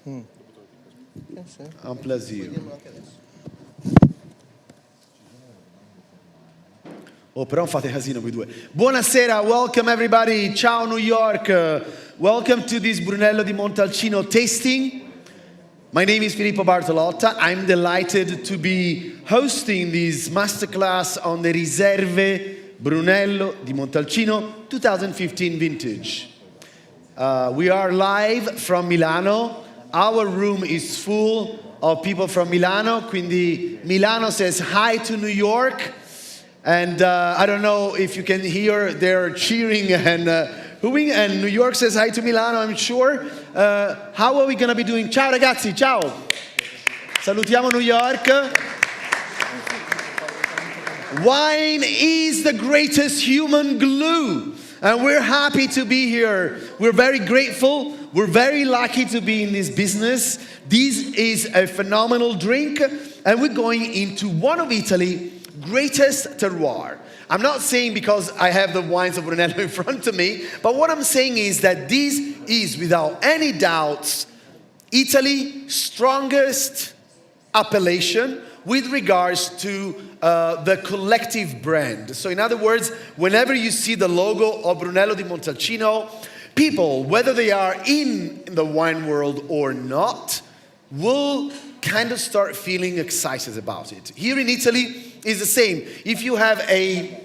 Un plaisir. Oh, però fate casino voi due. Buonasera, welcome everybody. Ciao New York. Welcome to this Brunello di Montalcino tasting. My name is Filippo Bartolotta. I'm delighted to be hosting this masterclass on the Riserve Brunello di Montalcino 2015 vintage. We are live from Milano. Our room is full of people from Milano, quindi Milano says hi to New York. And I don't know if you can hear they're cheering and hooing, and New York says hi to Milano, I'm sure. How are we going to be doing? Ciao ragazzi, ciao! Salutiamo New York. Wine is the greatest human glue, and we're happy to be here. We're very grateful. We're very lucky to be in this business. This is a phenomenal drink, and we're going into one of Italy's greatest terroir. I'm not saying because I have the wines of Brunello in front of me, but what I'm saying is that this is, without any doubts, Italy's strongest appellation with regards to the collective brand. So in other words, whenever you see the logo of Brunello di Montalcino, people, whether they are in the wine world or not, will kind of start feeling excited about it. Here in Italy, it's the same. If you have a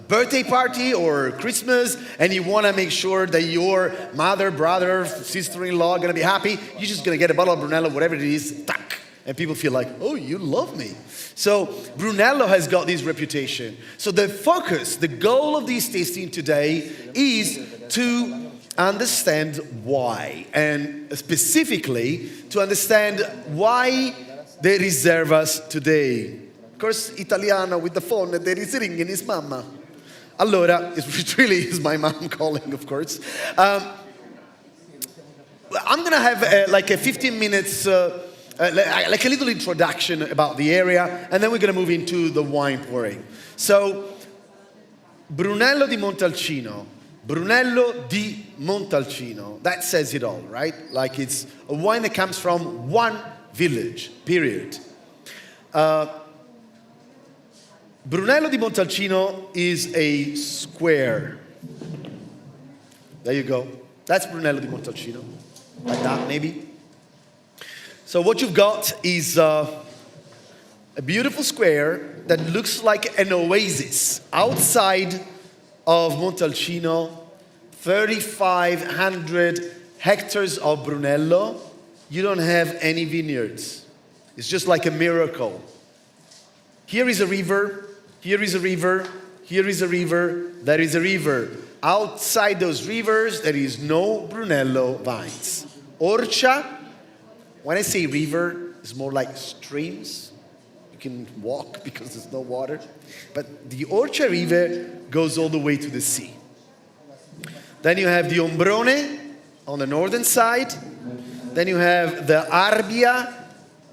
birthday party or Christmas and you want to make sure that your mother, brother, sister-in-law are going to be happy, you're just going to get a bottle of Brunello, whatever it is, tack, and people feel like, oh, you love me. So Brunello has got this reputation. So the focus, the goal of this tasting today is to understand why, and specifically to understand why they reserve us today. Of course, Italiano with the phone, there is ringing, is mamma. Allora, it really is my mom calling, of course. I'm going to have like a 15 minutes, like a little introduction about the area, and then we're going to move into the wine pouring. So, Brunello di Montalcino. Brunello di Montalcino. That says it all, right? Like it's a wine that comes from one village, period. Brunello di Montalcino is a square. There you go. That's Brunello di Montalcino. Like that, maybe. So what you've got is a beautiful square that looks like an oasis outside of Montalcino, 3,500 hectares of Brunello. You don't have any vineyards. It's just like a miracle. Here is a river, here is a river, here is a river, there is a river. Outside those rivers, there is no Brunello vines. Orcia, when I say river, it's more like streams. You can walk because there's no water. But the Orcia River goes all the way to the sea. Then you have the Ombrone on the northern side. Then you have the Arbia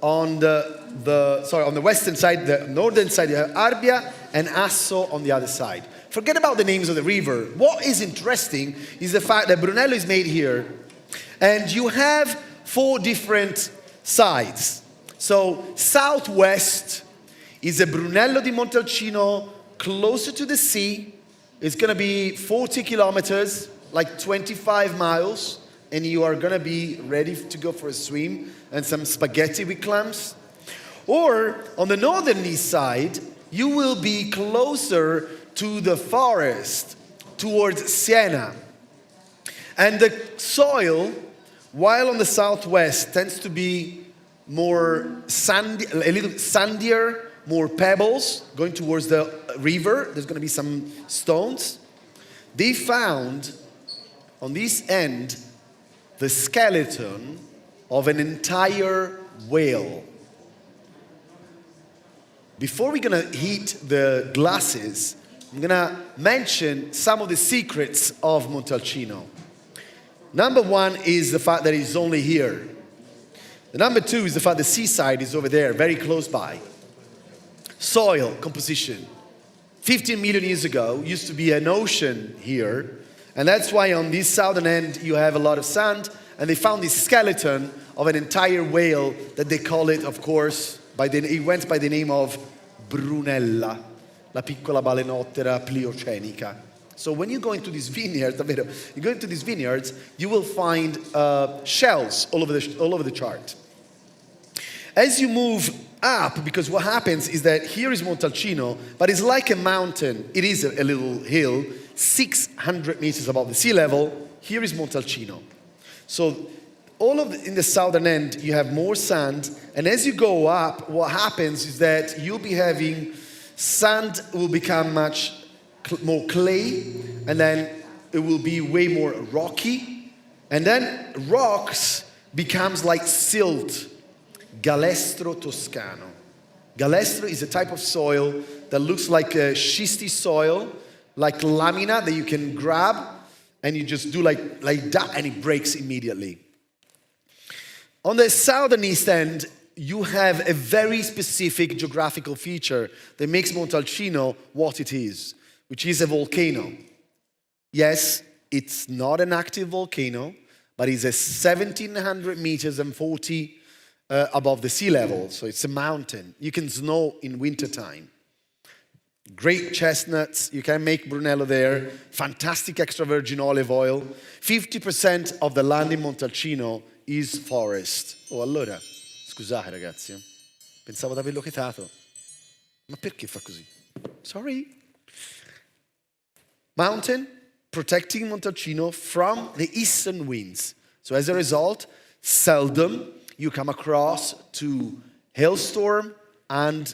on on the western side. The northern side you have Arbia and Asso on the other side. Forget about the names of the river. What is interesting is the fact that Brunello is made here, and you have 4 different sides. So southwest is a Brunello di Montalcino closer to the sea. It's going to be 40 kilometers, like 25 miles, and you are going to be ready to go for a swim and some spaghetti with clams. Or on the northern east side, you will be closer to the forest, towards Siena. And the soil, while on the southwest, tends to be more sandy, a little sandier, more pebbles going towards the river. There's going to be some stones. They found on this end the skeleton of an entire whale. Before we're going to heat the glasses, I'm going to mention some of the secrets of Montalcino. Number 1 is the fact that it's only here. The number 2 is the fact the seaside is over there, very close by. Soil composition. 15 million years ago, used to be an ocean here, And that's why on this southern end you have a lot of sand, and they found this skeleton of an entire whale that they call it, of course, it went by the name of Brunella, la piccola balenottera pliocenica. So when you go into these vineyards, you will find shells all over the chart. As you move up, because what happens is that here is Montalcino, but it's like a mountain. It is a little hill, 600 meters above the sea level. Here is Montalcino. So in the southern end, you have more sand. And as you go up, what happens is that you'll be having sand will become much more clay, and then it will be way more rocky. And then rocks becomes like silt. Galestro toscano. Galestro is a type of soil that looks like a schisty soil, like lamina that you can grab and you just do like that and it breaks immediately. On the southern east end, you have a very specific geographical feature that makes Montalcino what it is, which is a volcano. Yes, it's not an active volcano, but it's a 1,700 meters and 40 above the sea level, so it's a mountain. You can snow in wintertime. Great chestnuts, you can make Brunello there. Fantastic extra virgin olive oil. 50% of the land in Montalcino is forest. Oh, allora, scusate ragazzi, pensavo di averlo chetato. Ma perché fa così? Sorry. Mountain protecting Montalcino from the eastern winds. So as a result, seldom you come across to hailstorm and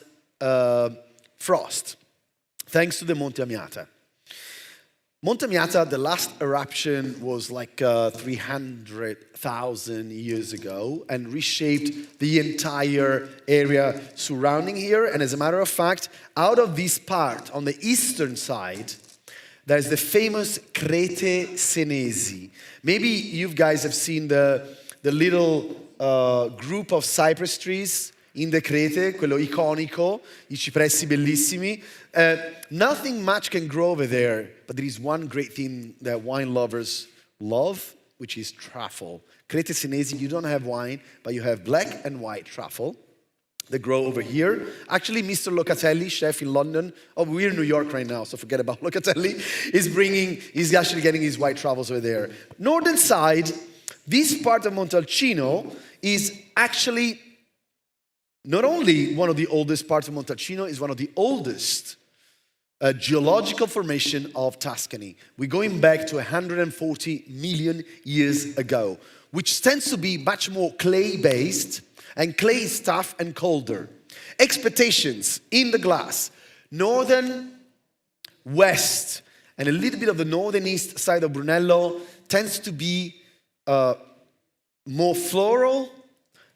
frost, thanks to the Monte Amiata. Monte Amiata, the last eruption was like 300,000 years ago and reshaped the entire area surrounding here. And as a matter of fact, out of this part, on the eastern side, there's the famous Crete Senesi. Maybe you guys have seen the little group of cypress trees in the Crete, quello iconico, I cipressi bellissimi. Nothing much can grow over there, but there is one great thing that wine lovers love, which is truffle. Crete Senesi, you don't have wine, but you have black and white truffle that grow over here. Actually, Mr. Locatelli, chef in London, we're in New York right now, so forget about Locatelli, he's actually getting his white truffles over there. Northern side, this part of Montalcino is actually not only one of the oldest parts of Montalcino, is one of the oldest geological formation of Tuscany. We're going back to 140 million years ago, which tends to be much more clay-based, and clay is tough and colder. Expectations in the glass, northern, west, and a little bit of the northern east side of Brunello tends to be more floral,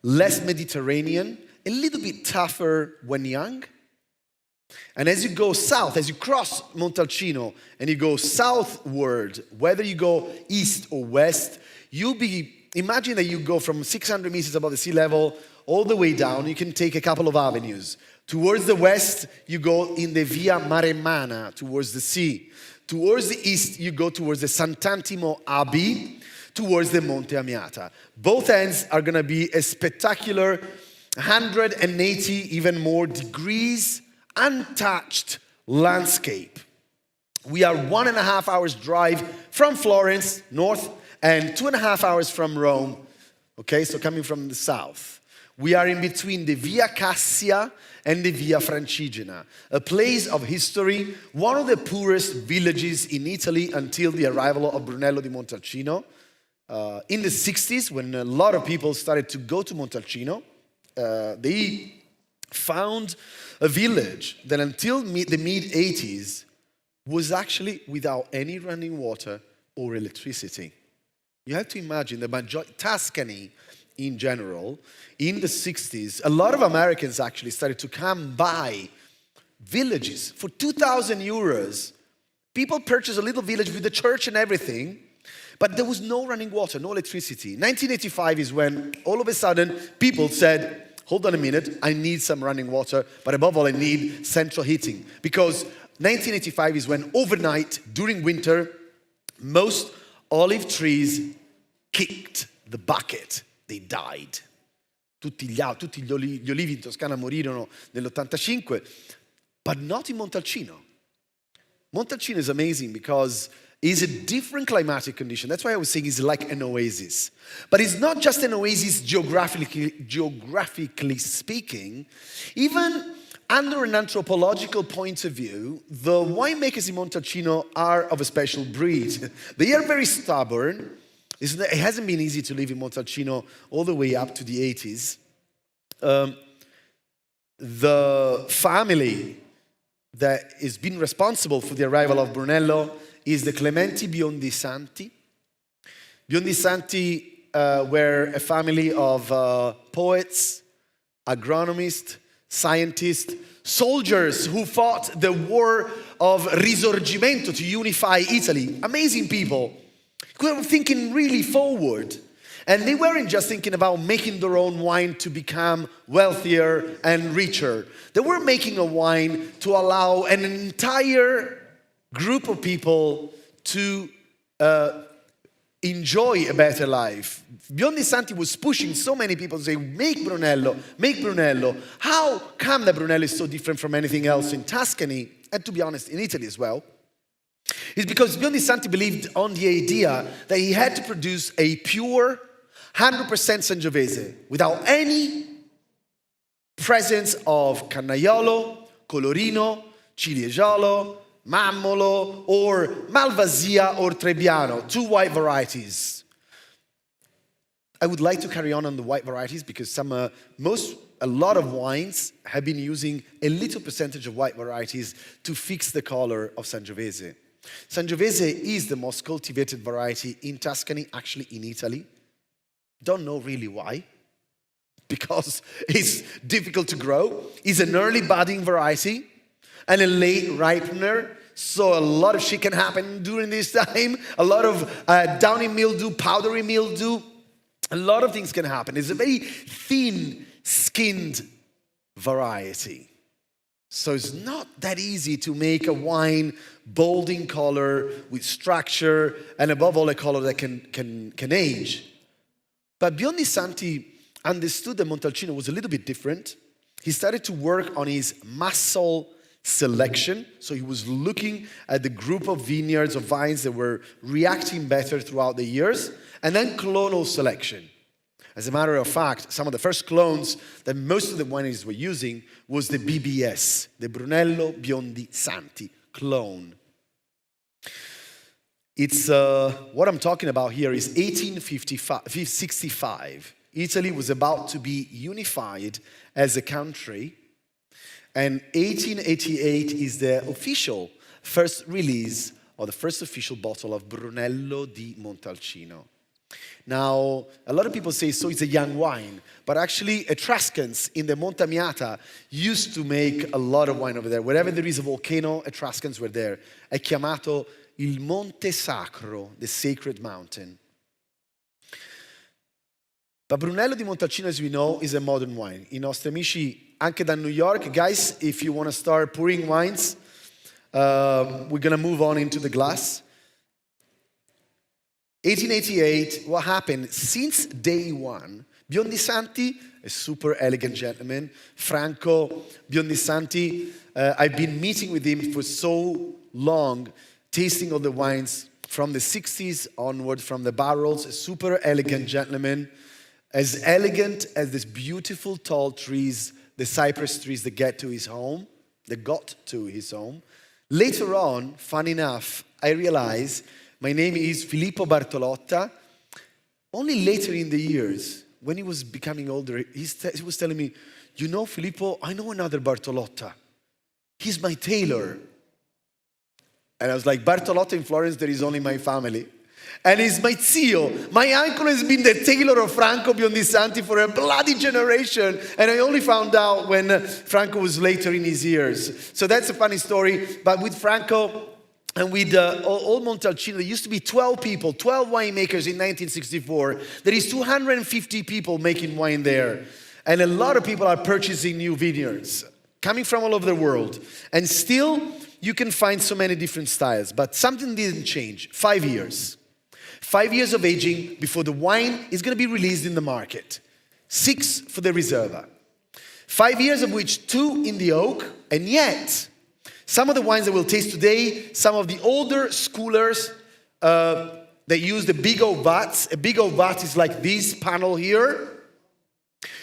less Mediterranean, a little bit tougher when young. And as you go south, as you cross Montalcino and you go southward, whether you go east or west, imagine that you go from 600 meters above the sea level all the way down. You can take a couple of avenues. Towards the west, you go in the Via Maremmana, towards the sea. Towards the east, you go towards the Sant'Antimo Abbey, towards the Monte Amiata. Both ends are going to be a spectacular 180, even more degrees, untouched landscape. We are 1.5 hours drive from Florence, north, and 2.5 hours from Rome, okay, so coming from the south. We are in between the Via Cassia and the Via Francigena, a place of history, one of the poorest villages in Italy until the arrival of Brunello di Montalcino. In the 60s, when a lot of people started to go to Montalcino, they found a village that until the mid-80s was actually without any running water or electricity. You have to imagine the Tuscany in general, in the 60s, a lot of Americans actually started to come by villages for 2,000 euros. People purchased a little village with the church and everything, but there was no running water, no electricity. 1985 is when all of a sudden people said, hold on a minute, I need some running water, but above all I need central heating. Because 1985 is when overnight, during winter, most olive trees kicked the bucket. They died. Tutti gli olivi in Toscana morirono nell'85, but not in Montalcino. Montalcino is amazing because it's a different climatic condition. That's why I was saying it's like an oasis. But it's not just an oasis geographically speaking. Even under an anthropological point of view, the winemakers in Montalcino are of a special breed. They are very stubborn. It hasn't been easy to live in Montalcino all the way up to the 80s. The family that has been responsible for the arrival of Brunello is the Clementi Biondi Santi. Biondi Santi were a family of poets, agronomists, scientists, soldiers who fought the war of Risorgimento to unify Italy. Amazing people who were thinking really forward. And they weren't just thinking about making their own wine to become wealthier and richer. They were making a wine to allow an entire group of people to enjoy a better life. Biondi Santi was pushing so many people to say, make Brunello, make Brunello. How come that Brunello is so different from anything else in Tuscany, and to be honest, in Italy as well? It's because Biondi Santi believed on the idea that he had to produce a pure, 100% Sangiovese without any presence of Carnaiolo, Colorino, Ciliegiolo, Mammolo, or Malvasia or Trebbiano, 2 white varieties. I would like to carry on the white varieties because a lot of wines have been using a little percentage of white varieties to fix the color of Sangiovese. Sangiovese is the most cultivated variety in Tuscany, actually in Italy. Don't know really why, because it's difficult to grow. It's an early budding variety and a late ripener, so a lot of shit can happen during this time. A lot of downy mildew, powdery mildew, a lot of things can happen. It's a very thin-skinned variety. So it's not that easy to make a wine bold in color, with structure, and above all a color that can age. But Biondi Santi understood that Montalcino was a little bit different. He started to work on his muscle selection. So he was looking at the group of vineyards, of vines that were reacting better throughout the years. And then clonal selection. As a matter of fact, some of the first clones that most of the wineries were using was the BBS, the Brunello Biondi Santi clone. It's what I'm talking about here is 1865. Italy was about to be unified as a country, and 1888 is the official first release or the first official bottle of Brunello di Montalcino. Now, a lot of people say, so it's a young wine, but actually Etruscans in the Montamiata used to make a lot of wine over there. Wherever there is a volcano, Etruscans were there. È chiamato il Monte Sacro, the sacred mountain. But Brunello di Montalcino, as we know, is a modern wine. I nostri amici, anche da New York, guys, if you want to start pouring wines, we're going to move on into the glass. 1888, what happened? Since day one, Biondi Santi, a super elegant gentleman, Franco Biondi Santi, I've been meeting with him for so long, tasting all the wines from the 60s onward, from the barrels, a super elegant gentleman, as elegant as these beautiful tall trees, the cypress trees that got to his home. Later on, fun enough, I realized my name is Filippo Bartolotta. Only later in the years, when he was becoming older, he was telling me, you know, Filippo, I know another Bartolotta. He's my tailor. And I was like, Bartolotta in Florence, there is only my family. And he's my zio. My uncle has been the tailor of Franco Biondi Santi for a bloody generation. And I only found out when Franco was later in his years. So that's a funny story. But with Franco and with all Montalcino, there used to be 12 people, 12 winemakers in 1964. There is 250 people making wine there. And a lot of people are purchasing new vineyards, coming from all over the world. And still, you can find so many different styles, but something didn't change. 5 years. 5 years of aging before the wine is going to be released in the market. 6 for the Riserva. 5 years of which 2 in the oak, and yet some of the wines that we'll taste today, some of the older schoolers, they use the big oak vats. A big oak vat is like this panel here.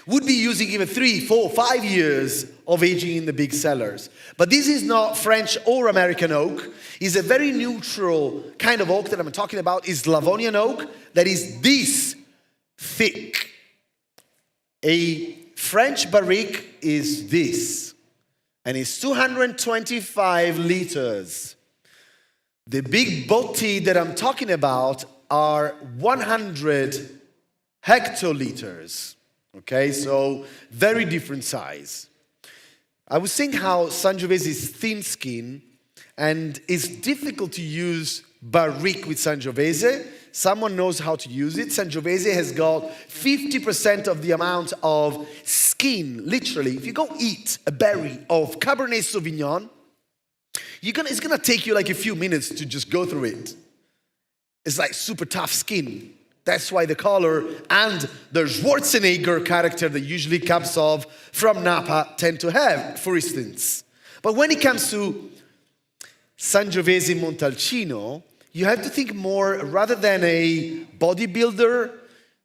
Would be using even 3, 4, 5 years of aging in the big cellars. But this is not French or American oak. It's a very neutral kind of oak that I'm talking about is Slavonian oak that is this thick. A French barrique is this, and it's 225 liters. The big botti that I'm talking about are 100 hectoliters. Okay, so very different size. I was saying how Sangiovese is thin skin and it's difficult to use barrique with Sangiovese. Someone knows how to use it. Sangiovese has got 50% of the amount of skin, literally. If you go eat a berry of Cabernet Sauvignon, it's gonna take you like a few minutes to just go through it. It's like super tough skin. That's why the color and the Schwarzenegger character that usually comes off from Napa tend to have, for instance. But when it comes to Sangiovese Montalcino, you have to think more, rather than a bodybuilder,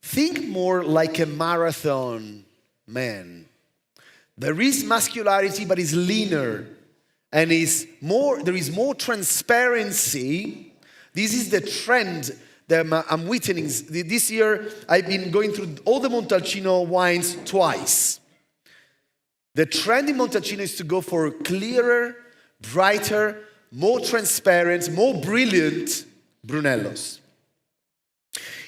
think more like a marathon man. There is muscularity, but it's leaner. And there is more transparency. This is the trend that I'm witnessing. This year, I've been going through all the Montalcino wines twice. The trend in Montalcino is to go for clearer, brighter, more transparent, more brilliant Brunellos.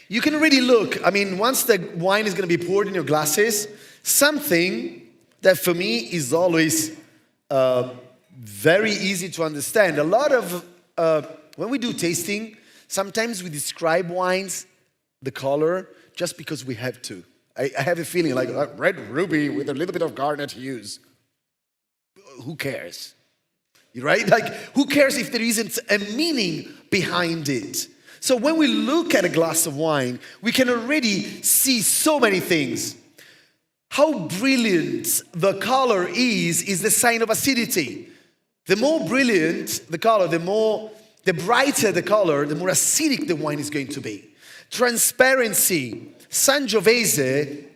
You can already look, once the wine is going to be poured in your glasses, something that for me is always very easy to understand. A lot of, when we do tasting, sometimes we describe wines, the color, just because we have to. I have a feeling like red ruby with a little bit of garnet hues. Who cares? Right? Like, who cares if there isn't a meaning behind it? So when we look at a glass of wine, we can already see so many things. How brilliant the color is the sign of acidity. The more brilliant the color, the brighter the color, the more acidic the wine is going to be. Transparency. Sangiovese,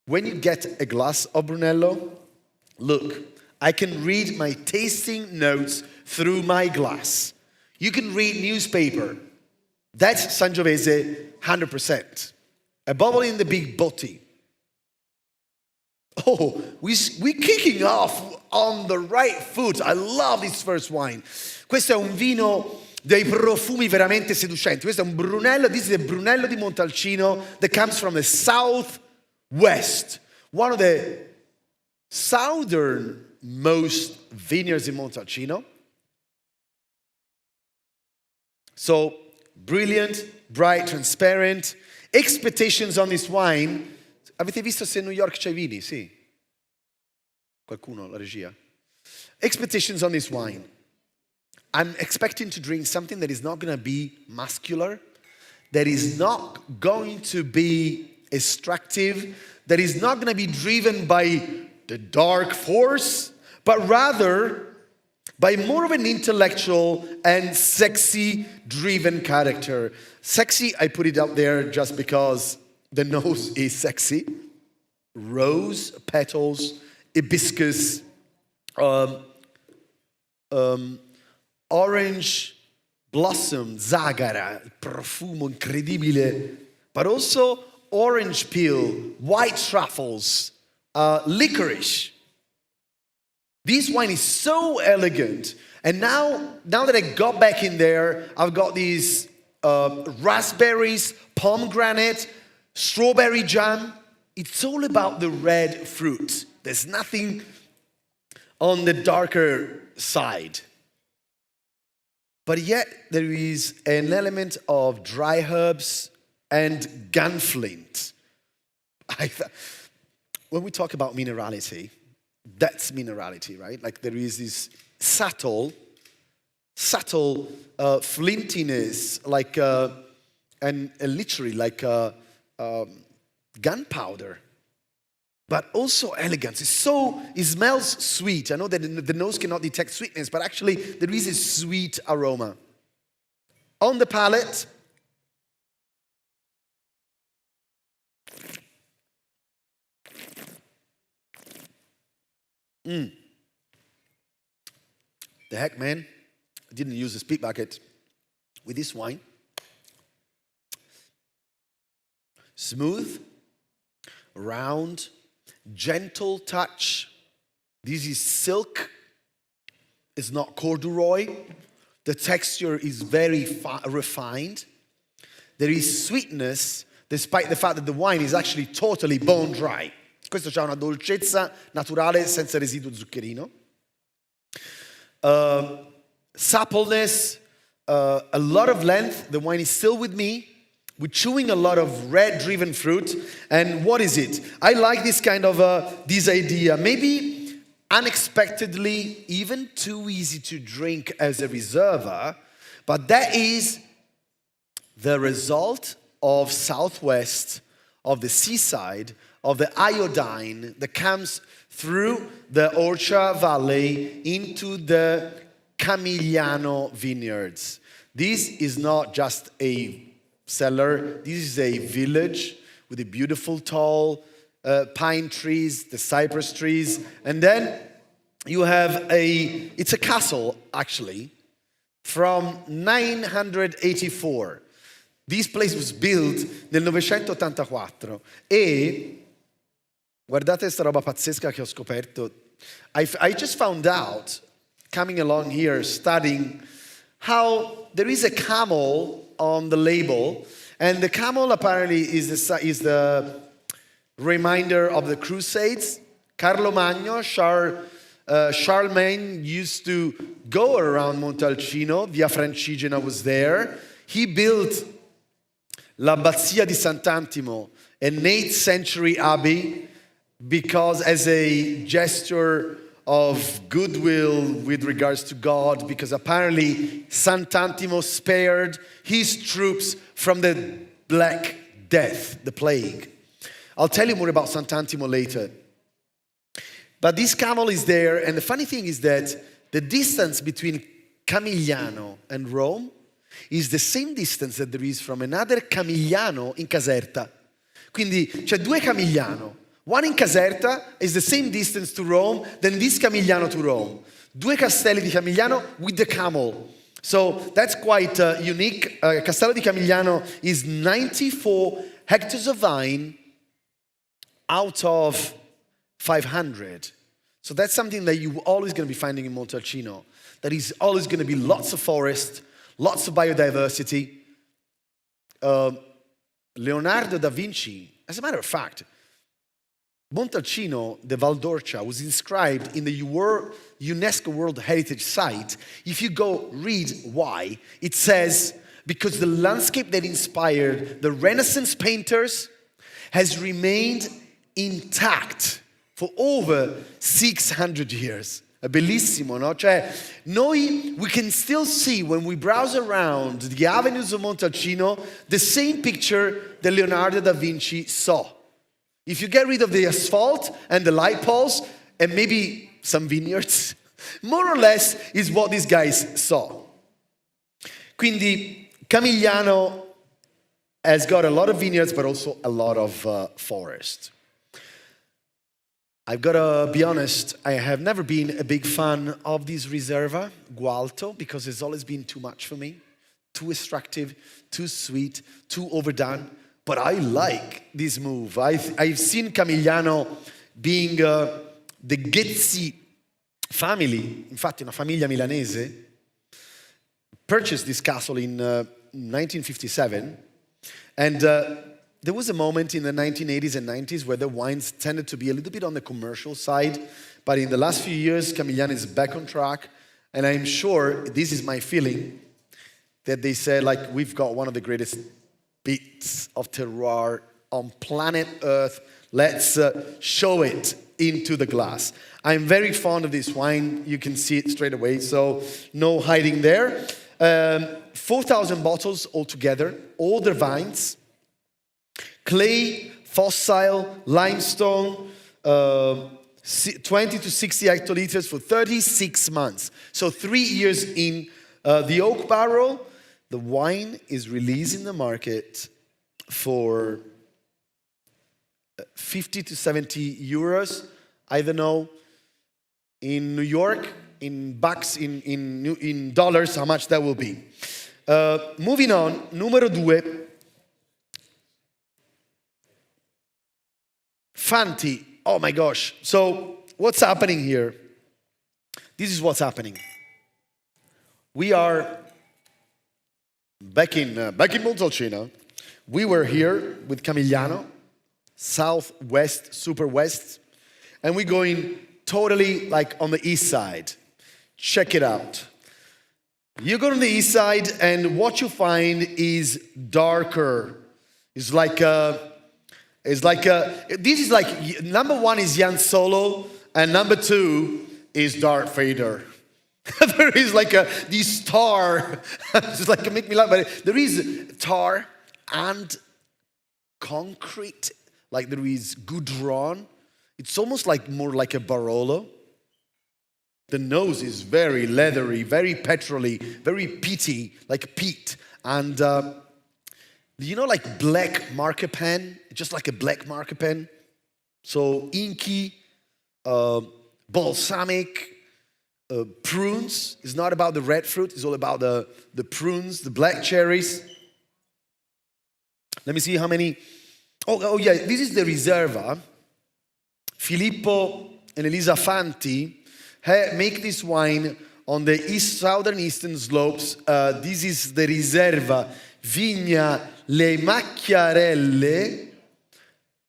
when you get a glass of Brunello, look, I can read my tasting notes through my glass. You can read newspaper. That's Sangiovese 100%. A bubble in the big botti. Oh, we're kicking off on the right foot. I love this first wine. Questo è un vino dei profumi veramente seducenti. Questo è un Brunello. This is a Brunello di Montalcino that comes from the southwest. One of the southernmost vineyards in Montalcino. So, brilliant, bright, transparent. Expectations on this wine. Avete visto se New York c'è vini? Sì. Qualcuno, la regia. Expectations on this wine. I'm expecting to drink something that is not going to be muscular, that is not going to be extractive, that is not going to be driven by the dark force, but rather by more of an intellectual and sexy-driven character. Sexy, I put it up there just because the nose is sexy. Rose petals, hibiscus, orange blossom, zagara, profumo incredibile, but also orange peel, white truffles, licorice. This wine is so elegant. And now that I got back in there, I've got these raspberries, pomegranate, strawberry jam. It's all about the red fruit. There's nothing on the darker side. But yet there is an element of dry herbs and gunflint. When we talk about minerality, that's minerality, right? Like there is this subtle subtle flintiness, like and literally like gunpowder, but also elegance. It smells sweet. I know that the nose cannot detect sweetness, but actually there is a sweet aroma. On the palate, the heck, man. I didn't use a spit bucket with this wine. Smooth, round, gentle touch. This is silk. It's not corduroy. The texture is very refined. There is sweetness, despite the fact that the wine is actually totally bone dry. Questo c'ha una dolcezza naturale senza residuo zuccherino. Suppleness, a lot of length. The wine is still with me. We're chewing a lot of red-driven fruit. And what is it? I like this kind of this idea. Maybe unexpectedly, even too easy to drink as a reserva, but that is the result of southwest, of the seaside, of the iodine that comes through the Orcia Valley into the Camigliano vineyards. This is not just a cellar. This is a village with the beautiful tall pine trees, the cypress trees, and then you have it's a castle actually from 984. This place was built nel 984 e guardate questa roba pazzesca che ho scoperto. I just found out coming along here studying how there is a camel on the label, and the camel apparently is the reminder of the Crusades. Carlo Magno, Charlemagne used to go around Montalcino. Via Francigena was there. He built l'Abbazia di Sant'Antimo, an 8th century abbey, because as a gesture of goodwill with regards to God, because apparently Sant'Antimo spared his troops from the Black Death, the plague. I'll tell you more about Sant'Antimo later. But this camel is there, and the funny thing is that the distance between Camigliano and Rome is the same distance that there is from another Camigliano in Caserta. Quindi c'è due Camigliano. One in Caserta is the same distance to Rome than this Camigliano to Rome. Due castelli di Camigliano with the camel. So that's quite unique. Castello di Camigliano is 94 hectares of vine out of 500. So that's something that you're always going to be finding in Montalcino. There is always going to be lots of forest, lots of biodiversity. Leonardo da Vinci, as a matter of fact, Montalcino, the Val d'Orcia, was inscribed in the UNESCO World Heritage Site. If you go read why, it says, because the landscape that inspired the Renaissance painters has remained intact for over 600 years. È bellissimo, no? Cioè, we can still see when we browse around the avenues of Montalcino, the same picture that Leonardo da Vinci saw. If you get rid of the asphalt and the light poles and maybe some vineyards, more or less is what these guys saw. Quindi Camigliano has got a lot of vineyards but also a lot of forest. I've got to be honest, I have never been a big fan of this Riserva Gualto because it's always been too much for me. Too extractive, too sweet, too overdone. But I like this move. I've seen Camigliano being the Ghezzi family, infatti una famiglia milanese, purchased this castle in 1957. And there was a moment in the 1980s and 90s where the wines tended to be a little bit on the commercial side. But in the last few years, Camigliano is back on track. And I'm sure, this is my feeling, that they said, like, we've got one of the greatest bits of terroir on planet Earth. Let's show it into the glass. I'm very fond of this wine. You can see it straight away, so no hiding there. 4,000 bottles altogether, older vines, clay, fossil, limestone, 20 to 60 hectoliters for 36 months. So 3 years in the oak barrel. The wine is released in the market for 50 to 70 euros. I don't know, in New York, in bucks, in dollars, how much that will be. Moving on, numero 2. Fanti. Oh my gosh. So what's happening here? This is what's happening. We are back in Montalcino. We were here with Camigliano, southwest, super west, and we're going totally like on the east side. Check it out. You go on the east side, and what you find is darker. This is like number 1 is Jan Solo, and number 2 is Darth Vader. There is like this tar. It's like make me laugh, but there is tar and concrete. Like there is Goudron. It's almost like more like a Barolo. The nose is very leathery, very petrol-y, very peaty, like peat. And you know, like black marker pen, just like a black marker pen. So inky, balsamic, prunes. It's not about the red fruit. It's all about the prunes, the black cherries. Let me see how many. Oh yeah, this is the Riserva. Filippo and Elisa Fanti make this wine on the southern eastern slopes. This is the Riserva Vigna Le Macchiarelle.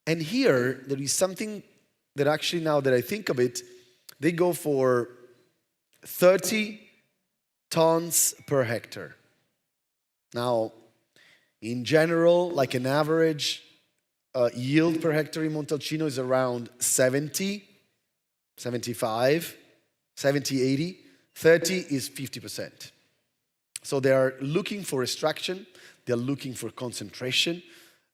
And here, there is something that actually, now that I think of it, they go for 30 tons per hectare. Now, in general, like an average yield per hectare in Montalcino is around 70, 75, 70, 80. 30 is 50%. So they are looking for extraction. They're looking for concentration.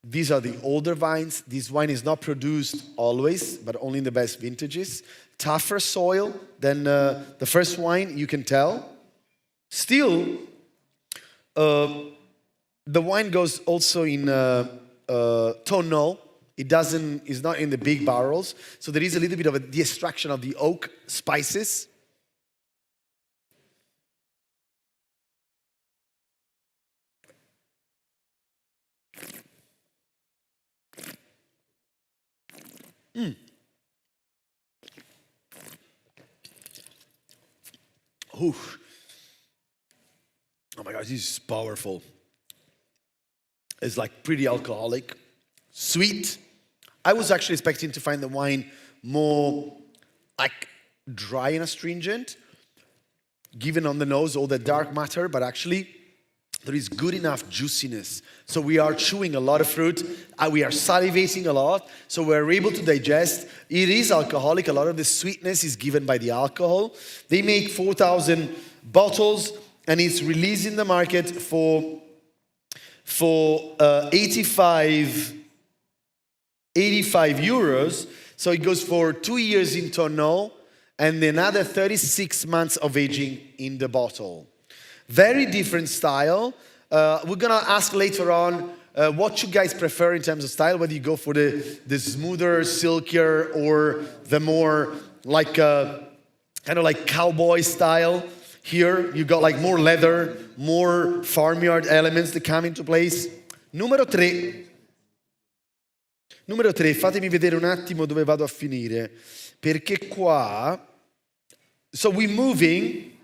These are the older vines. This wine is not produced always, but only in the best vintages. Tougher soil than the first wine, you can tell. Still, the wine goes also in tonneau. It's not in the big barrels. So there is a little bit of the extraction of the oak spices. Oof. Oh my gosh, this is powerful. It's like pretty alcoholic, sweet. I was actually expecting to find the wine more like dry and astringent, given on the nose all the dark matter, but actually there is good enough juiciness. So we are chewing a lot of fruit. We are salivating a lot. So we're able to digest. It is alcoholic. A lot of the sweetness is given by the alcohol. They make 4,000 bottles, and it's released in the market for 85 euros. So it goes for 2 years in tonneau and another 36 months of aging in the bottle. Very different style. We're gonna ask later on what you guys prefer in terms of style, whether you go for the smoother, silkier, or the more like kind of like cowboy style. Here you got like more leather, more farmyard elements that come into place. Numero 3. Numero 3, fatemi vedere un attimo dove vado a finire, perché qua, so we're moving.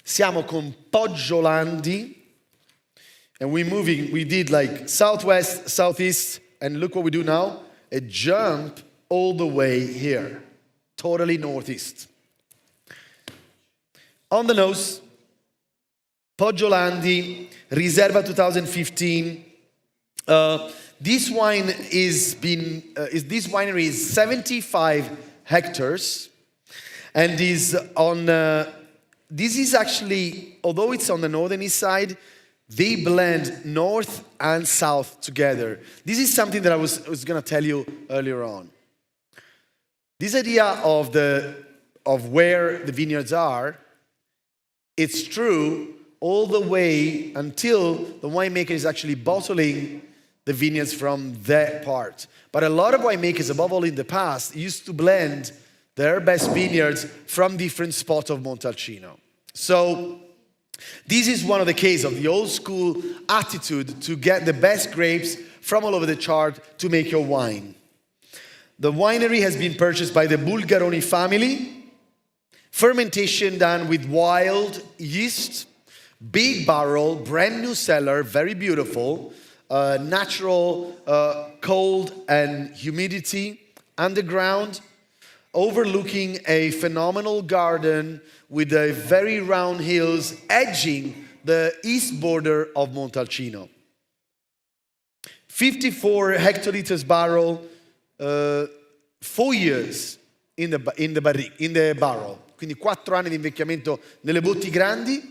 Siamo con Poggiolandi, and we're moving. We did like southwest, southeast, and look what we do now. A jump all the way here, totally northeast. On the nose, Poggiolandi, Riserva 2015, This winery is 75 hectares, and is on. This is actually, although it's on the northern east side, they blend north and south together. This is something that I was going to tell you earlier on. This idea of where the vineyards are, it's true all the way until the winemaker is actually bottling the vineyards from that part. But a lot of winemakers, above all in the past, used to blend their best vineyards from different spots of Montalcino. So this is one of the cases of the old school attitude to get the best grapes from all over the chart to make your wine. The winery has been purchased by the Bulgaroni family. Fermentation done with wild yeast, big barrel, brand new cellar, very beautiful, natural cold and humidity underground, overlooking a phenomenal garden with a very round hills edging the east border of Montalcino. 54 hectoliters barrel, 4 years in the barrel. Quindi 4 anni di invecchiamento nelle botti grandi.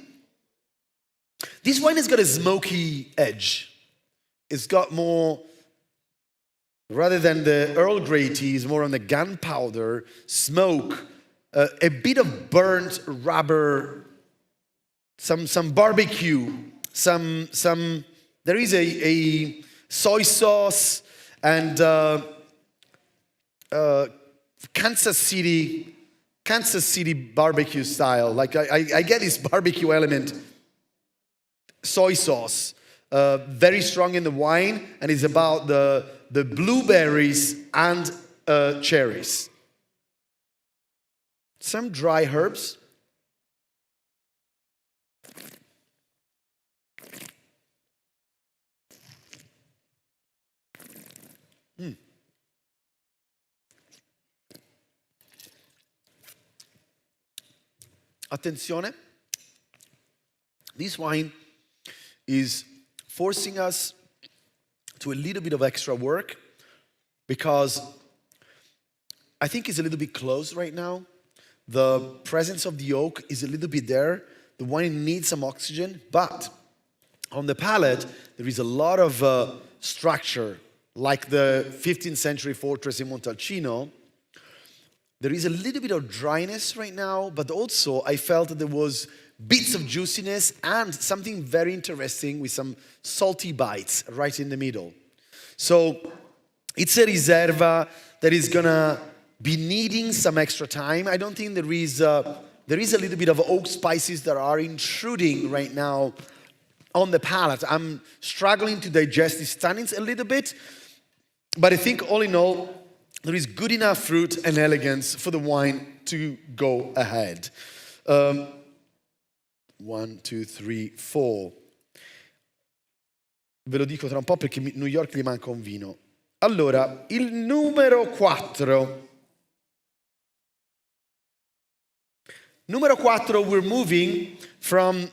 This wine has got a smoky edge. It's got more, rather than the Earl Grey tea, is more on the gunpowder, smoke, a bit of burnt rubber, some barbecue, there is a soy sauce and Kansas City barbecue style. Like I get this barbecue element, soy sauce, very strong in the wine, and it's about the blueberries and cherries. Some dry herbs. Attenzione, this wine is forcing us to a little bit of extra work because I think it's a little bit close right now. The presence of the oak is a little bit there. The wine needs some oxygen, but on the palate, there is a lot of structure, like the 15th century fortress in Montalcino. There is a little bit of dryness right now, but also I felt that there was bits of juiciness and something very interesting with some salty bites right in the middle. So it's a Riserva that is gonna be needing some extra time. I don't think there is a little bit of oak spices that are intruding right now on the palate. I'm struggling to digest these tannins a little bit, but I think all in all, there is good enough fruit and elegance for the wine to go ahead. 1, 2, 3, 4. Ve lo dico tra un po' perché New York gli manca un vino. Allora, il numero 4. Numero 4, we're moving from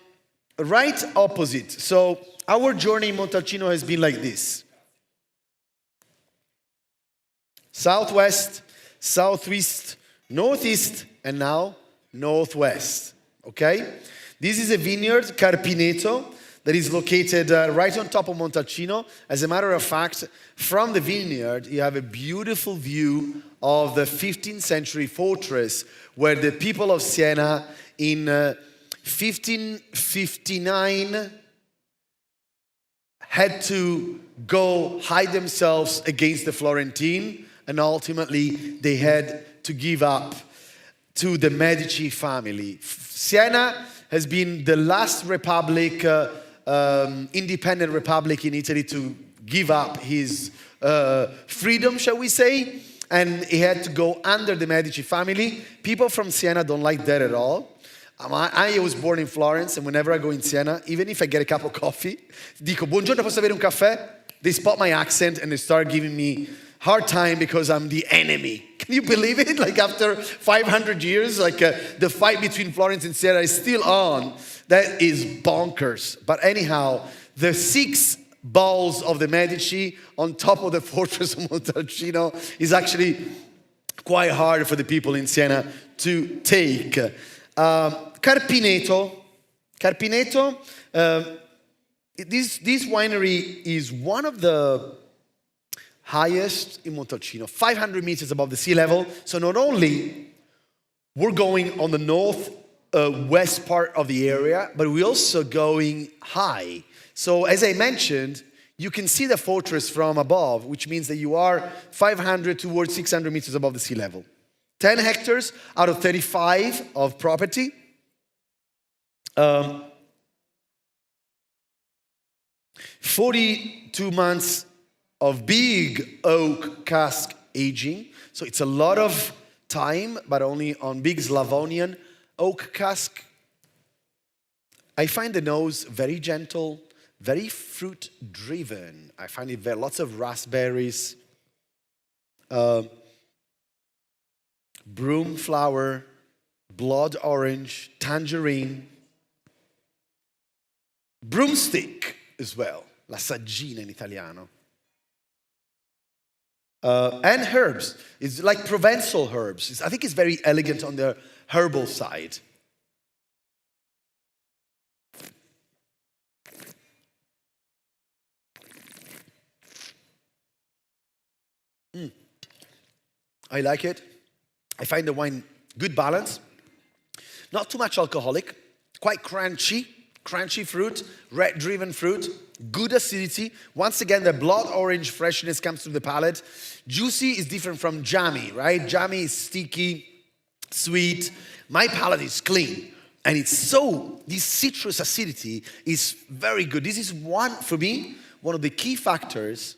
right opposite. So our journey in Montalcino has been like this. Southwest, southeast, northeast, and now northwest. Okay? This is a vineyard, Carpineto, that is located right on top of Montalcino. As a matter of fact, from the vineyard, you have a beautiful view of the 15th century fortress where the people of Siena in 1559 had to go hide themselves against the Florentine, and ultimately they had to give up to the Medici family. Siena has been the last republic, independent republic in Italy to give up his freedom, shall we say, and he had to go under the Medici family. People from Siena don't like that at all. I was born in Florence, and whenever I go in Siena, even if I get a cup of coffee, dico, buongiorno, posso avere un caffè? They spot my accent and they start giving me hard time because I'm the enemy. Can you believe it? Like after 500 years, like the fight between Florence and Siena is still on. That is bonkers. But anyhow, the 6 balls of the Medici on top of the fortress of Montalcino is actually quite hard for the people in Siena to take. Carpineto. This winery is one of the highest in Montalcino, 500 meters above the sea level. So not only we're going on the north-west part of the area, but we're also going high. So as I mentioned, you can see the fortress from above, which means that you are 500 towards 600 meters above the sea level. 10 hectares out of 35 of property. 42 months of big oak cask aging. So it's a lot of time, but only on big Slavonian oak cask. I find the nose very gentle, very fruit driven. I find it lots of raspberries, broom flower, blood orange, tangerine, broomstick as well, la saggina in italiano. And herbs. It's like Provençal herbs. I think it's very elegant on the herbal side. I like it. I find the wine good balance. Not too much alcoholic. Quite crunchy fruit, red-driven fruit, good acidity. Once again, the blood orange freshness comes through the palate. Juicy is different from jammy, right? Jammy is sticky, sweet. My palate is clean. And this citrus acidity is very good. This is for me, one of the key factors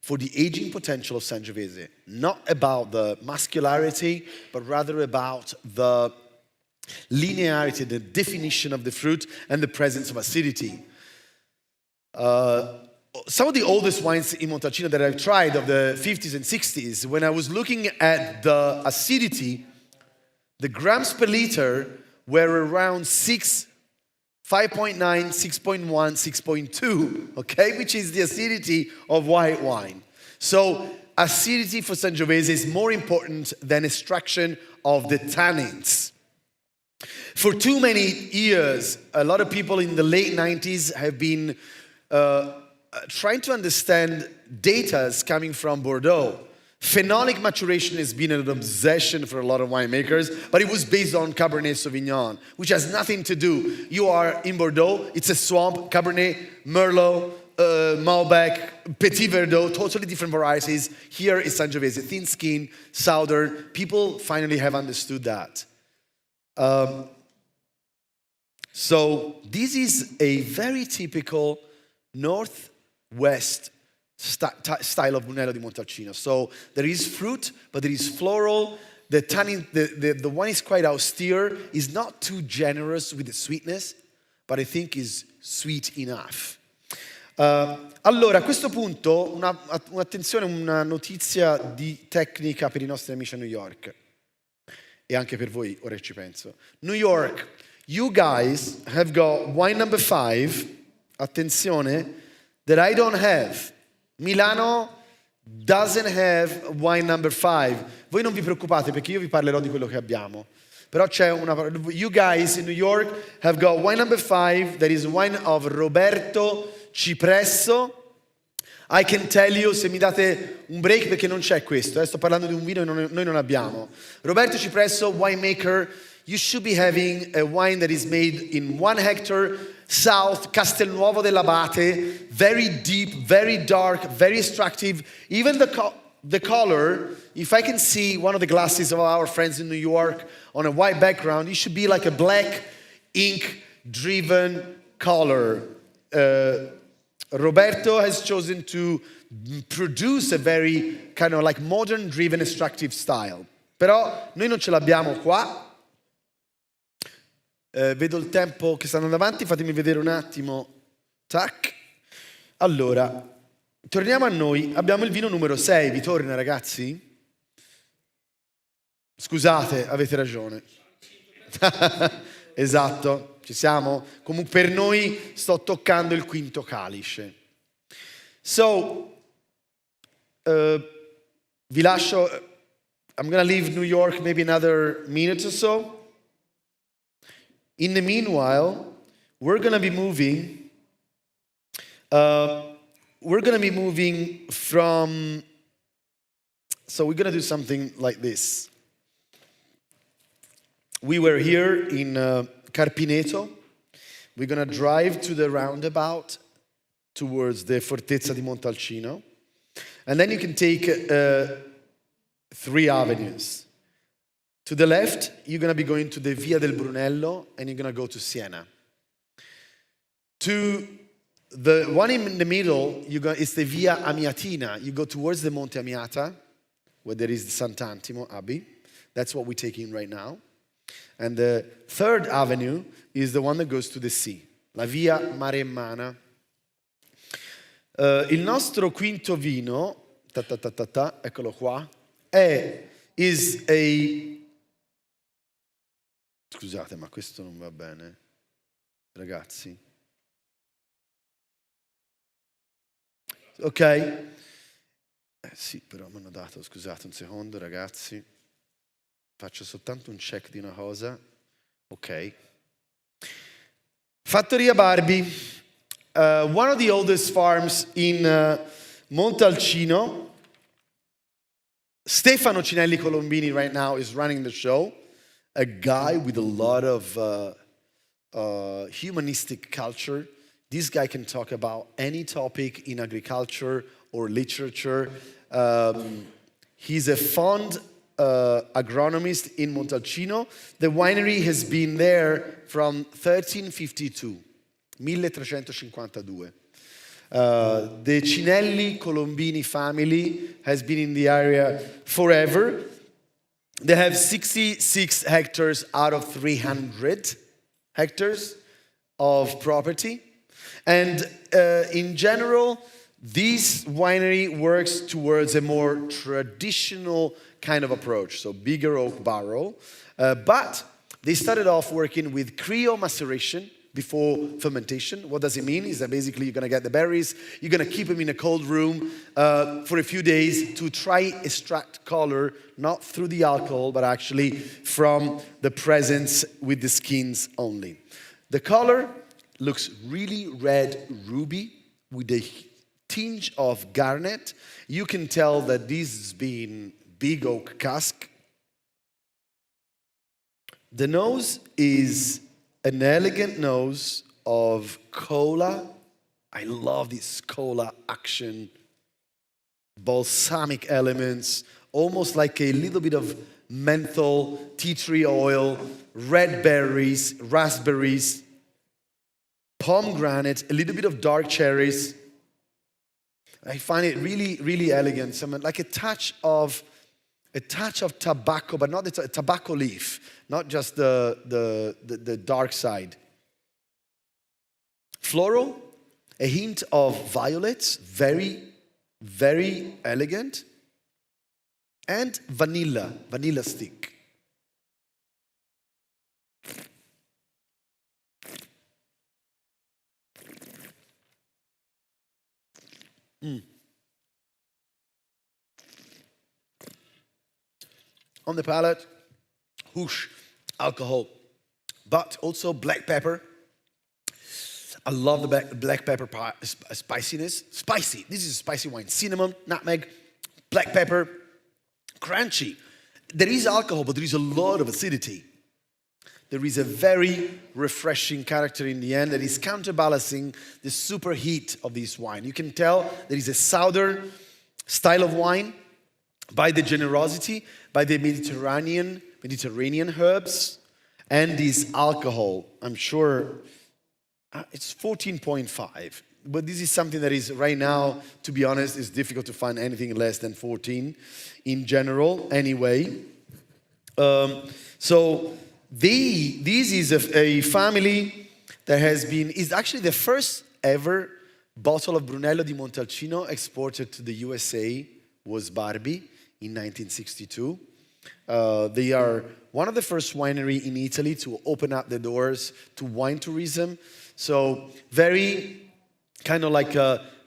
for the aging potential of Sangiovese. Not about the muscularity, but rather about the linearity, the definition of the fruit, and the presence of acidity. Some of the oldest wines in Montalcino that I've tried of the 50s and 60s, when I was looking at the acidity, the grams per liter were around 6, 5.9, 6.1, 6.2, okay? Which is the acidity of white wine. So acidity for Sangiovese is more important than extraction of the tannins. For too many years, a lot of people in the late 90s have been trying to understand data coming from Bordeaux. Phenolic maturation has been an obsession for a lot of winemakers, but it was based on Cabernet Sauvignon, which has nothing to do. You are in Bordeaux, it's a swamp, Cabernet, Merlot, Malbec, Petit Verdot, totally different varieties. Here is Sangiovese, thin skin, southern. People finally have understood that. So this is a very typical northwest style of Brunello di Montalcino. So there is fruit, but there is floral. The tannin, the wine is quite austere. Is not too generous with the sweetness, but I think is sweet enough. Allora, a questo punto, un'attenzione, una notizia di tecnica per i nostri amici a New York. E anche per voi, ora ci penso. New York, you guys have got wine number 5, attenzione, that I don't have. Milano doesn't have wine number 5. Voi non vi preoccupate perché io vi parlerò di quello che abbiamo. Però c'è you guys in New York have got wine number 5, that is wine of Roberto Cipresso. I can tell you, se mi date un break perché non c'è questo, sto parlando di un vino che noi non abbiamo. Roberto Cipresso, winemaker, you should be having a wine that is made in 1 hectare, south, Castelnuovo dell'Abate, very deep, very dark, very extractive. Even the color, if I can see one of the glasses of our friends in New York on a white background, it should be like a black ink-driven color. Roberto has chosen to produce a very kind of like modern-driven extractive style. Però noi non ce l'abbiamo qua. Vedo il tempo che sta andando avanti, fatemi vedere un attimo. Tac. Allora, torniamo a noi. Abbiamo il vino numero 6. Vi torna, ragazzi? Scusate, avete ragione. Esatto, ci siamo? Comunque per noi sto toccando il quinto calice. So, vi lascio, I'm going to leave New York maybe another minute or so. In the meanwhile, we're going to be moving from, so we're going to do something like this. We were here in Carpineto. We're going to drive to the roundabout towards the Fortezza di Montalcino. And then you can take 3 avenues. To the left, you're going to be going to the Via del Brunello, and you're going to go to Siena. To the one in the middle, it's the Via Amiatina. You go towards the Monte Amiata, where there is the Sant'Antimo Abbey. That's what we're taking right now. And the third avenue is the one that goes to the sea, la Via Maremmana. Il nostro quinto vino, eccolo qua, is a... Scusate, ma questo non va bene, ragazzi. Ok? Sì, però mi hanno dato, scusate un secondo, ragazzi. Faccio soltanto un check di una cosa. Ok. Fattoria Barbie. One of the oldest farms in Montalcino. Stefano Cinelli Colombini right now is running the show. A guy with a lot of humanistic culture. This guy can talk about any topic in agriculture or literature. He's a fond agronomist in Montalcino. The winery has been there from 1352. 1352. The Cinelli Colombini family has been in the area forever. They have 66 hectares out of 300 hectares of property. And in general, this winery works towards a more traditional kind of approach, so bigger oak barrel. But they started off working with cryo maceration before fermentation. What does it mean? Is that basically you're going to get the berries, you're going to keep them in a cold room for a few days to try extract color, not through the alcohol, but actually from the presence with the skins only. The color looks really red ruby with a tinge of garnet. You can tell that this has been big oak cask. The nose is an elegant nose of cola. I love this cola action, balsamic elements, almost like a little bit of menthol, tea tree oil, red berries, raspberries, pomegranate, a little bit of dark cherries. I find it really, really elegant. Something like a touch of tobacco, but not the tobacco leaf, not just the dark side. Floral, a hint of violets, very, very elegant, and vanilla stick. On the palate, whoosh, alcohol, but also black pepper. I love the black pepper spiciness. Spicy. This is a spicy wine. Cinnamon, nutmeg, black pepper, crunchy. There is alcohol, but there is a lot of acidity. There is a very refreshing character in the end that is counterbalancing the super heat of this wine. You can tell there is a southern style of wine by the generosity, by the Mediterranean herbs, and this alcohol. I'm sure it's 14.5. But this is something that is right now, to be honest, is difficult to find anything less than 14 in general anyway. So this is a family that is actually the first ever bottle of Brunello di Montalcino exported to the USA was Barbie in 1962. They are one of the first winery in Italy to open up the doors to wine tourism. So very kind of like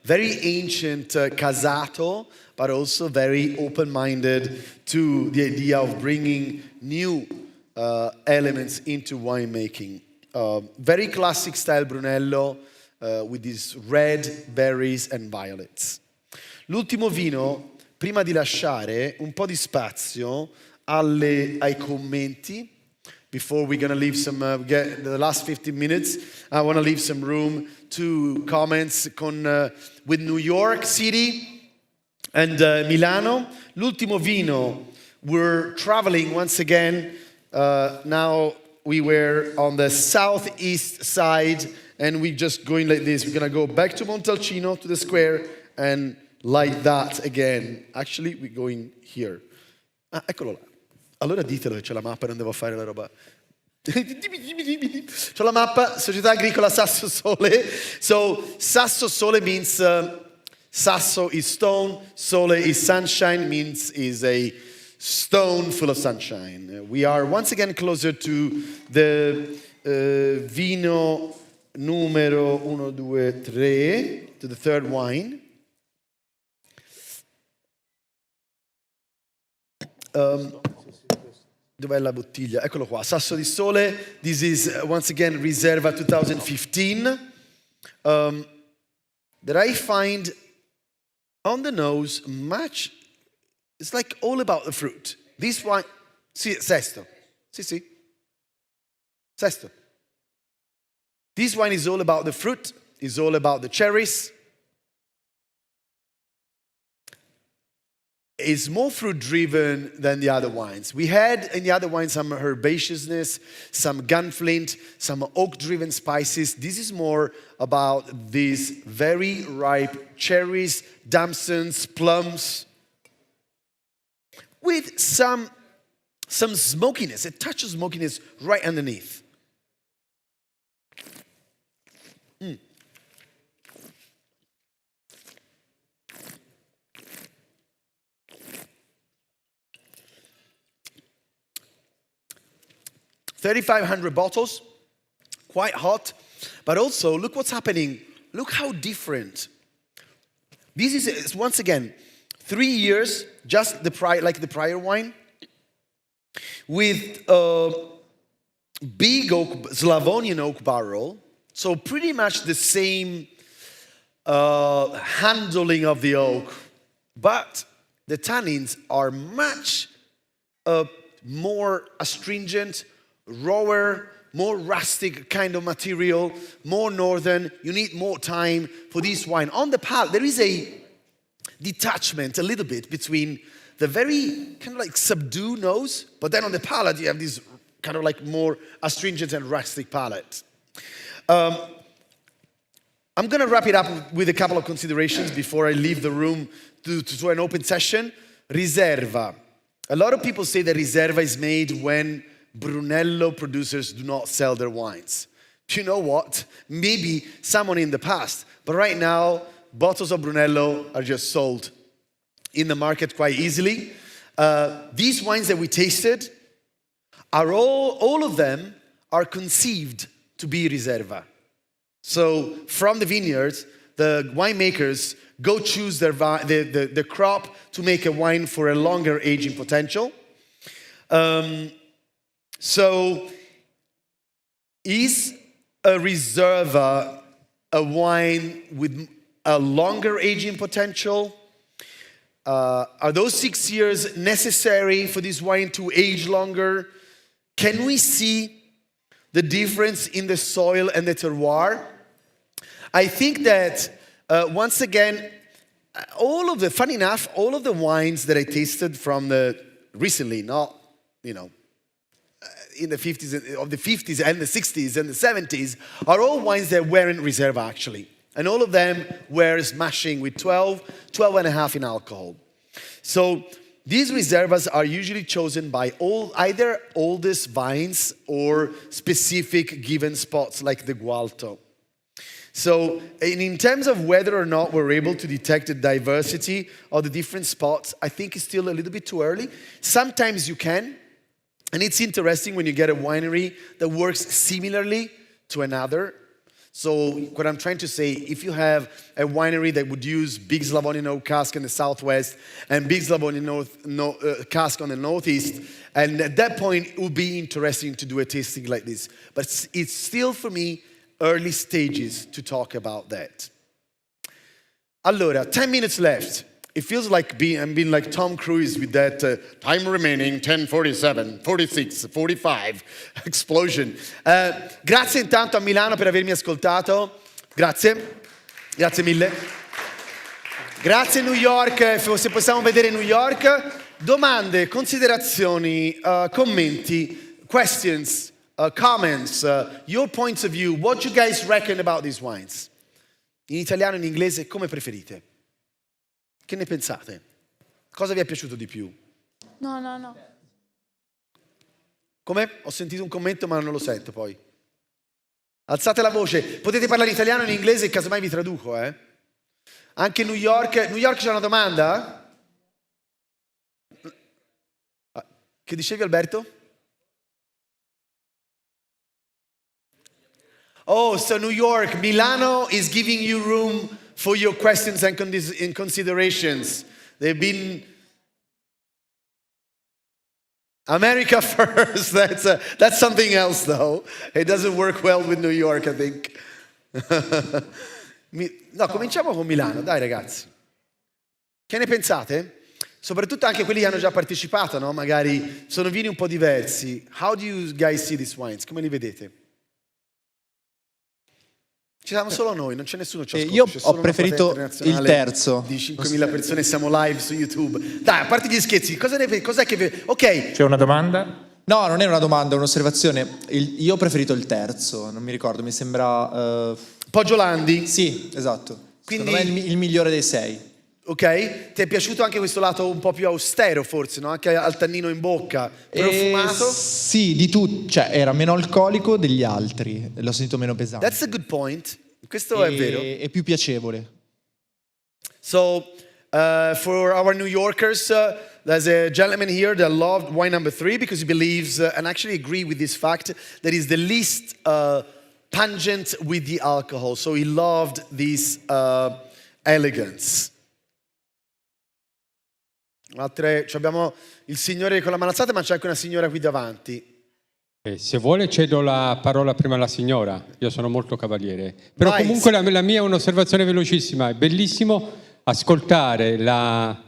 very ancient casato, but also very open-minded to the idea of bringing new elements into winemaking. Very classic style Brunello with these red berries and violets. L'ultimo vino, prima di lasciare un po' di spazio ai commenti. Before we're going to leave some, get the last 15 minutes, I want to leave some room to comments with New York City and Milano. L'ultimo vino, we're traveling once again. Now we were on the southeast side and we're just going like this. We're going to go back to Montalcino, to the square, and like that again. Actually, we're going here. Ah, eccolo là. Allora ditelo che c'è la mappa e non devo fare la roba. C'ho la mappa, Società Agricola Sasso Sole. So Sasso Sole means Sasso is stone, Sole is sunshine, means is a stone full of sunshine. We are once again closer to the vino numero 1, 2, 3, to the third wine. Dov'è la bottiglia? Eccolo qua, Sasso di Sole. This is once again Riserva 2015. That I find on the nose much, it's like all about the fruit. This wine, sì, Sesto. Sì. Sesto. This wine is all about the fruit, is all about the cherries. Is more fruit-driven than the other wines. We had in the other wines some herbaceousness, some gunflint, some oak-driven spices. This is more about these very ripe cherries, damsons, plums, with some smokiness, a touch of smokiness right underneath. 3,500 bottles, quite hot, but also look what's happening. Look how different. This is once again 3 years, just like the prior wine, with a big oak, Slavonian oak barrel. So pretty much the same handling of the oak, but the tannins are much more astringent, rawer, more rustic kind of material, more northern. You need more time for this wine. On the palate, there is a detachment a little bit between the very kind of like subdued nose, but then on the palate you have this kind of like more astringent and rustic palate. I'm going to wrap it up with a couple of considerations before I leave the room to an open session. Riserva. A lot of people say that Riserva is made when Brunello producers do not sell their wines. Do you know what? Maybe someone in the past, but right now, bottles of Brunello are just sold in the market quite easily. These wines that we tasted are all of them are conceived to be Riserva. So from the vineyards, the winemakers go choose the crop to make a wine for a longer aging potential. So is a Riserva a wine with a longer aging potential? Are those 6 years necessary for this wine to age longer? Can we see the difference in the soil and the terroir? I think that once again, funny enough, all of the wines that I tasted from recently, not, in the 50s and the 60s and the 70s, are all wines that weren't Riserva actually. And all of them were smashing with 12 and a half in alcohol. So these Riservas are usually chosen by either oldest vines or specific given spots like the Gualto. So in terms of whether or not we're able to detect the diversity of the different spots, I think it's still a little bit too early. Sometimes you can. And it's interesting when you get a winery that works similarly to another. So what I'm trying to say, if you have a winery that would use big Slavonian oak cask in the southwest and big Slavonian cask on the northeast, and at that point it would be interesting to do a tasting like this. But it's still, for me, early stages to talk about that. Allora, 10 minutes left. It feels like I'm being like Tom Cruise with that time remaining, 10:47, 46, 45, explosion. Grazie intanto a Milano per avermi ascoltato. Grazie mille. Grazie New York, se possiamo vedere New York. Domande, considerazioni, commenti, questions, comments, your points of view. What you guys reckon about these wines? In italiano, in inglese, come preferite? Che ne pensate? Cosa vi è piaciuto di più? No. Come? Ho sentito un commento ma non lo sento poi. Alzate la voce. Potete parlare italiano e in inglese e casomai vi traduco, eh? Anche New York. New York c'è una domanda? Che dicevi Alberto? Oh, so New York, Milano is giving you room for your questions and considerations. They've been America first. That's something else, though. It doesn't work well with New York, I think. No, cominciamo con Milano, dai ragazzi. Che ne pensate? Soprattutto anche quelli che hanno già partecipato, no? Magari sono vini un po' diversi. How do you guys see these wines? Come li vedete? Ci siamo solo noi, non c'è nessuno che ci ascolta. Io c'è solo ho preferito il terzo. Di 5.000 persone, siamo live su YouTube. Dai, a parte gli scherzi, cos'è che... Ok. C'è una domanda? No, non è una domanda, è un'osservazione. Io ho preferito il terzo, non mi ricordo, mi sembra... Poggio Landi? Sì, esatto. Quindi... Secondo me è il migliore dei 6. Ok? Ti è piaciuto anche questo lato un po' più austero forse, no? Anche al tannino in bocca, profumato? Sì, di tutto, cioè era meno alcolico degli altri, l'ho sentito meno pesante. That's a good point. Questo è vero. È più piacevole. So, for our New Yorkers, there's a gentleman here that loved wine number 3 because he believes, and actually agree with this fact, that is the least pungent with the alcohol. So he loved this elegance. Abbiamo il signore con la mano alzata, ma c'è anche una signora qui davanti. Se vuole cedo la parola prima alla signora, io sono molto cavaliere. Però Vai. comunque la mia è un'osservazione velocissima, è bellissimo ascoltare la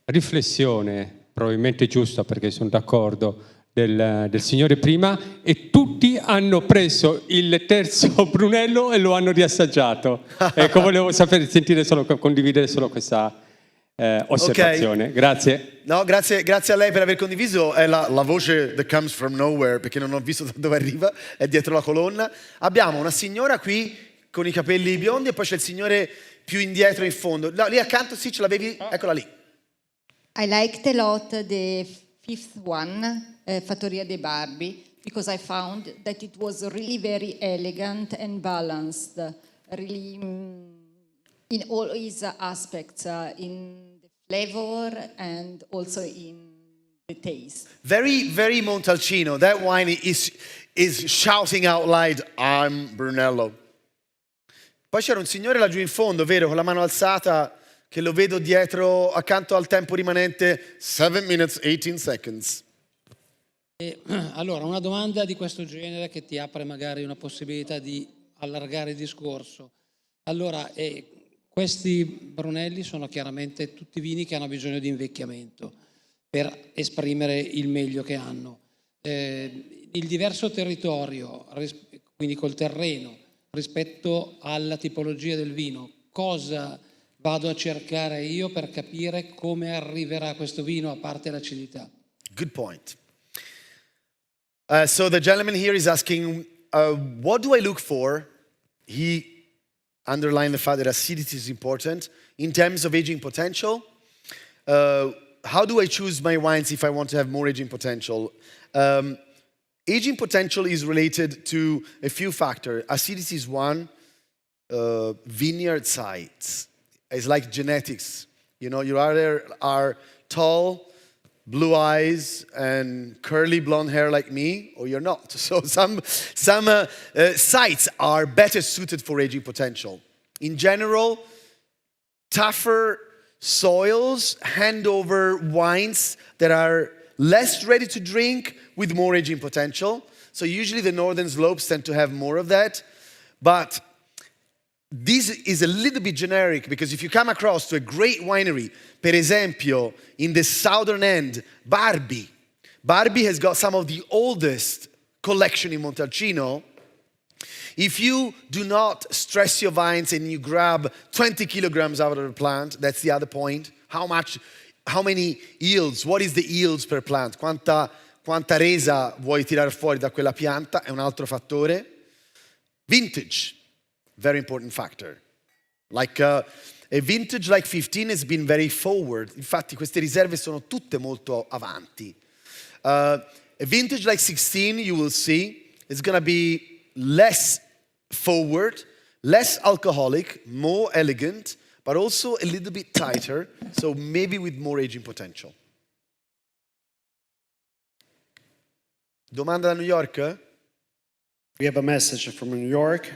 riflessione, probabilmente giusta perché sono d'accordo, del signore prima, e tutti hanno preso il terzo Brunello e lo hanno riassaggiato. Ecco, volevo condividere solo questa osservazione. Okay. Grazie. No, grazie a lei per aver condiviso. È la voce that comes from nowhere, perché non ho visto da dove arriva, è dietro la colonna. Abbiamo una signora qui con i capelli biondi e poi c'è il signore più indietro in fondo. No, lì accanto, sì, ce l'avevi? Eccola lì. I liked a lot the fifth one, Fattoria dei Barbi, because I found that it was really very elegant and balanced, really in all its aspects, in the flavor and also in the taste. Very, very Montalcino. That wine is shouting out loud, I'm Brunello. Poi c'era un signore laggiù in fondo, vero, con la mano alzata, che lo vedo dietro, accanto al tempo rimanente, 7 minutes, 18 seconds. Allora, una domanda di questo genere che ti apre magari una possibilità di allargare il discorso. Allora, questi Brunelli sono chiaramente tutti vini che hanno bisogno di invecchiamento per esprimere il meglio che hanno. Il diverso territorio, quindi col terreno, rispetto alla tipologia del vino, cosa vado a cercare io per capire come arriverà questo vino a parte l'acidità? Good point. So the gentleman here is asking, what do I look for? He underlined the fact that acidity is important in terms of aging potential. How do I choose my wines if I want to have more aging potential? Aging potential is related to a few factors. Acidity is one. Vineyard sites. It's like genetics. You know, you either are tall, blue eyes and curly blonde hair like me, or you're not. So some sites are better suited for aging potential. In general, tougher soils hand over wines that are less ready to drink with more aging potential. So usually the northern slopes tend to have more of that. But this is a little bit generic because if you come across to a great winery, per esempio, in the southern end, Barbi has got some of the oldest collection in Montalcino. If you do not stress your vines and you grab 20 kilograms out of the plant, that's the other point. How many yields? What is the yields per plant? Quanta resa vuoi tirare fuori da quella pianta? È un altro fattore. Vintage, very important factor. Like a vintage like 15 has been very forward. Infatti queste riserve sono tutte molto avanti. A vintage like 16, you will see, is going to be less forward, less alcoholic, more elegant, but also a little bit tighter, so maybe with more aging potential. Domanda da New York? We have a message from New York.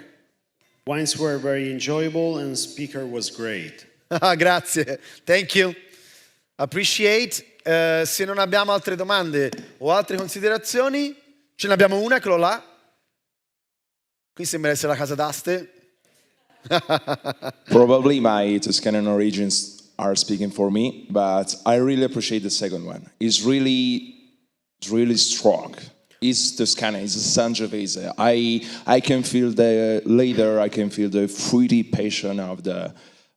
Wines were very enjoyable and speaker was great. Grazie, thank you. Appreciate. Se non abbiamo altre domande o altre considerazioni, ce ne abbiamo una, eccolo là. Qui sembra essere la casa d'aste. Probably my Toscanan origins are speaking for me, but I really appreciate the second one. It's really strong. It's Toscana, it's a Sangiovese. I can feel the leather, I can feel the fruity passion of the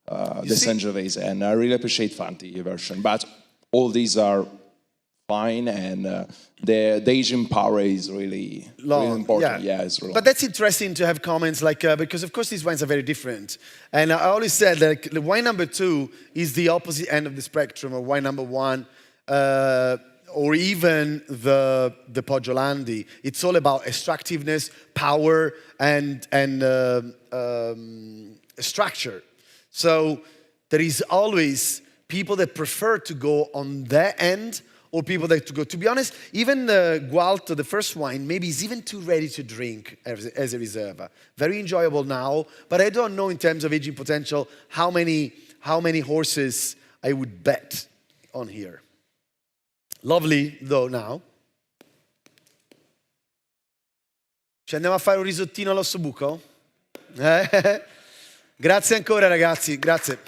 Sangiovese, and I really appreciate Fanti version. But all these are fine, and the aging power is really important. Yeah, it's really. But that's interesting to have comments like because of course these wines are very different, and I always said that the wine number 2 is the opposite end of the spectrum of wine number 1, or even the Poggiolandi. It's all about extractiveness, power, and structure. So there is always people that prefer to go on that end, or people that to go. To be honest, even the Gualto, the first wine, maybe is even too ready to drink as a Riserva. Very enjoyable now, but I don't know in terms of aging potential how many horses I would bet on here. Lovely though now. Ci andiamo a fare un risottino all'ossobuco? Grazie ancora ragazzi, grazie.